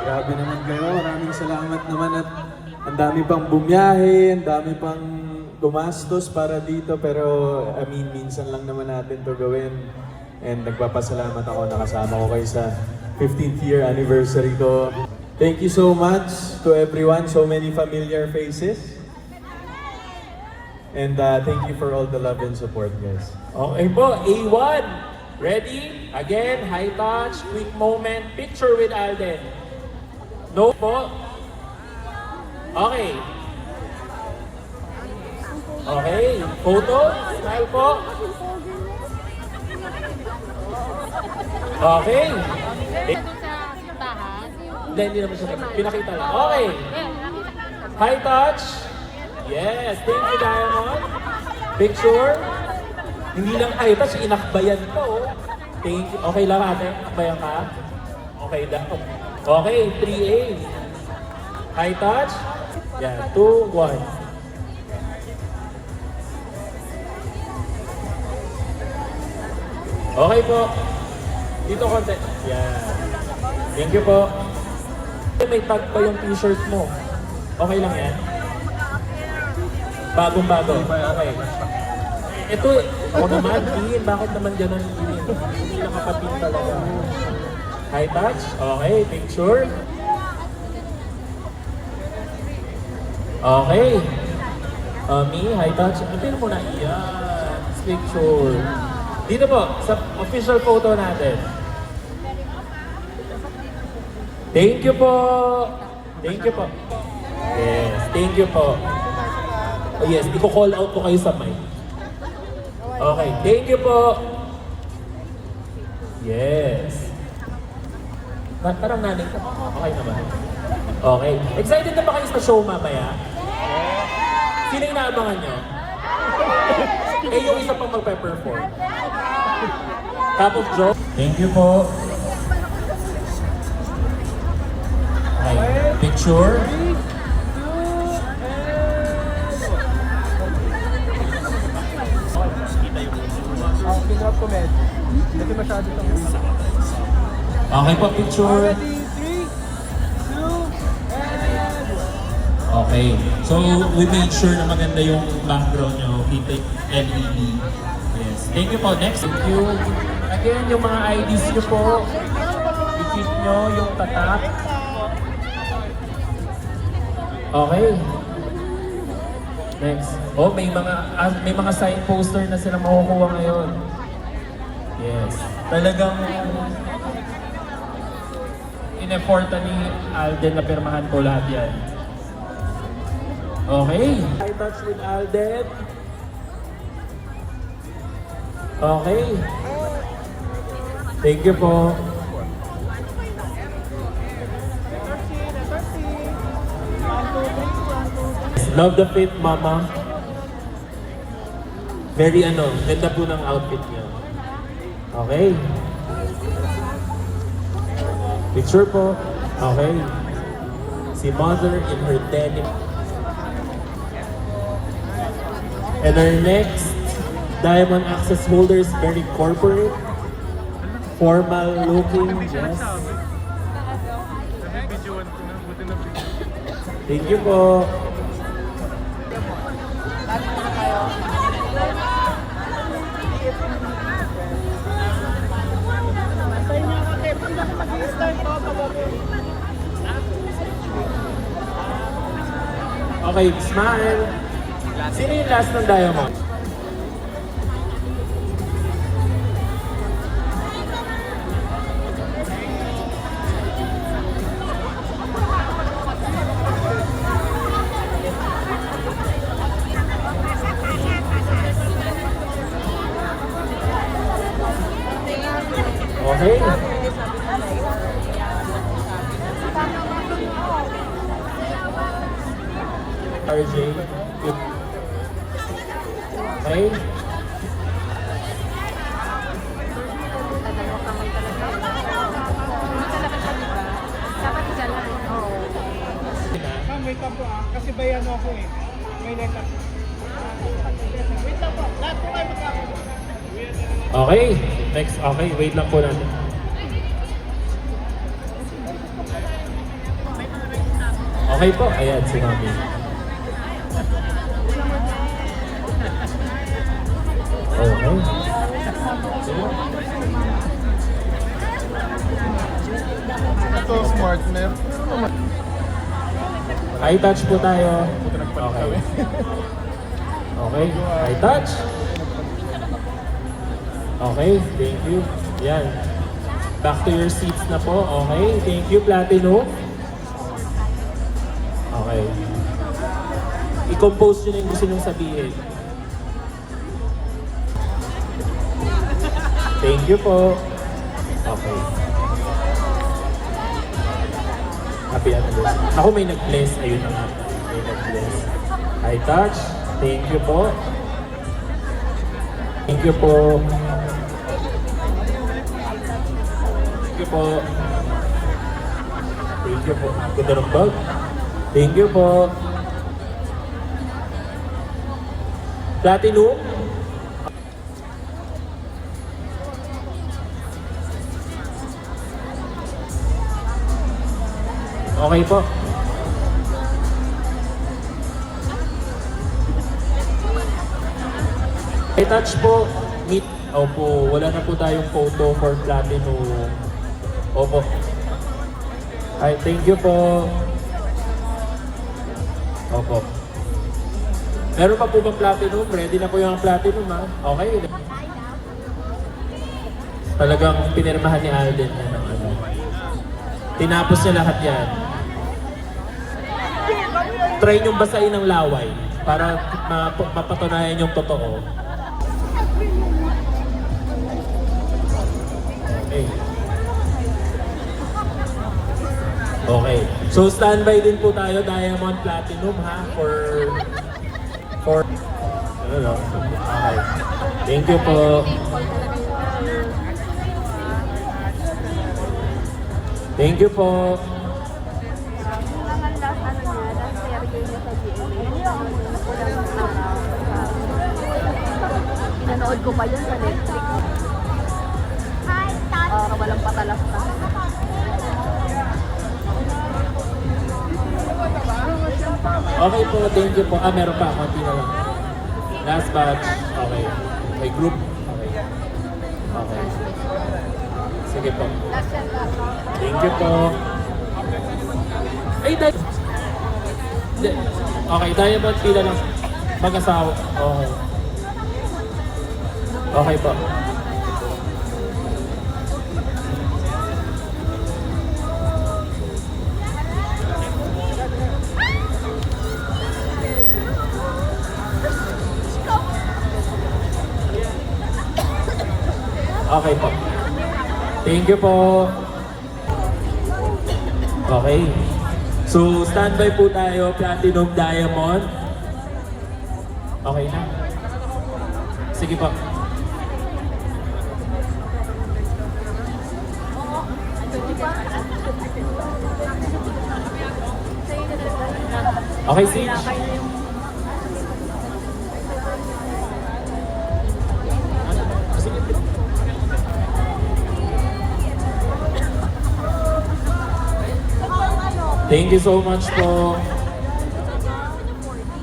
Grabe naman kayo. Maraming salamat naman at ang dami pang bumiyahe, ang dami pang gumastos para dito. Pero I mean, minsan lang naman natin to gawin. And nagpapasalamat ako nakasama ko kayo sa 15th year anniversary ko. Thank you so much to everyone. So many familiar faces. And thank you for all the love and support, guys. Okay po, A1. Ready? Again, high touch, quick moment, picture with Alden. No po. Okay. Okay, photo, smile po. Okay. Hindi naman siya. Pinakita lang. Okay. High touch. Yes, thank you, Diamond. Picture. Hindi lang high touch, inakbayan po. Thank you. Okay lang ate, akbayan ka. Okay daw. Okay, 3A. High touch. Yan, 2, 1. Okay po. Dito konti. Yan. Thank you po. May tag pa yung t-shirt mo. Okay lang yan? Bagong-bago. Okay. Ito, ako naman, Dean. Bakit naman gano'n, Dean? Hindi nakapapin talaga. High touch. Okay, picture. Okay. Me, high touch. Apin mo na. Yan. Picture. Dito po, sa official photo natin. Thank you po. Thank you po. Yes, thank you po. Oh yes, i-call out ko kayo sa mic. Okay, thank you po. Yes. Parang nanay ka. Okay naman. Okay. Excited na ba kayo sa show mamaya? Sino yung naabangan nyo? Eh, yung isa pang magpe-perform. Top of joke. Thank you po. Okay, picture. Okay po, picture. Okay. So, we made sure na maganda yung background nyo. Kita yung LED. Yes. Thank you po. Next. Thank you. Again, yung mga IDs nyo po. I-keep nyo yung tatak. Okay. Next. Oh, may mga sign poster na silang makukuha ngayon. Yes. Talagang in-effortan ni Alden na pirmahan po lahat yan. Okay. High touch with Alden. Okay. Thank you po. Love the fit, mama. Very ganda po ng outfit niya. Okay. Picture po. Okay. Si mother in her denim. And our next diamond access holder is very corporate. Formal looking. Yes. Thank you po. Okay, smile. Sino yung last ng diamond? Okay. RJ. Okay. Ma'am, wait lang po kasi bayano ako eh. May nekat. Wait lang po. Lahat po kayo magkakaroon. Okay. Next. Okay. Wait lang po natin. Okay po, ayan si Mami. Okay. Ito, smart map. High touch po tayo. Okay. Okay, high touch. Okay, thank you. Yan. Back to your seats na po. Okay, thank you, Platinum. Okay. I-compose nyo na yung gusto nyo sabihin. Thank you po. Okay. Happy anniversary. Ako may nag-bless. Ayun na nga. May nag-bless. High touch. Thank you po. Thank you po. Thank you po. Thank you po. Ganda ng bag. Thank you po. Platinum. Okay po. High touch po. Meet. Opo, wala na po tayong photo for Platinum. Opo. Ay, thank you po. Opo. Meron pa po bang Platinum? Ready na po yung Platinum, ha? Okay. Talagang pinirmahan ni Alden yan ng ano. Tinapos niya lahat yan. Try niyong basahin ng laway para mapatunayan yung totoo. Okay. Okay. So standby din po tayo, Diamond Platinum ha, for ano. Okay. Thank you po. Thank you po. Pinanood ko pa yun sa Netflix. Walang patalas na. Okay po, thank you po. Meron pa, konti na lang. Last batch. Okay. May group. Okay. Okay. Sige po. Thank you po. Ay, okay, Diamond pila lang. Mag-asawa. Okay. Okay po. Okay po. Thank you po. Okay. So, standby po tayo, Platinum, Diamond. Okay na? Sige po. Okay, Sage. Thank you so much po.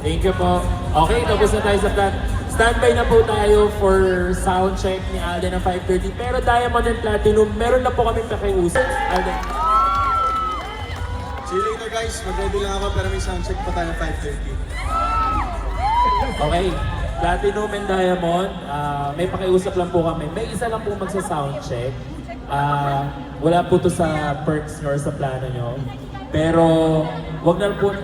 Thank you po. Okay, tapos na tayo sa plan. Standby na po tayo for sound check ni Alden ng 5:30. Pero Diamond and Platinum, meron na po kami pakiusap. Alden. See you later guys, mag-ready lang ako pero may soundcheck pa tayo 5:30. Okay, Platinum and Diamond, may pakiusap lang po kami. May isa lang po magsa-sound check. Wala po to sa perks nor sa plano nyo. Pero wag na po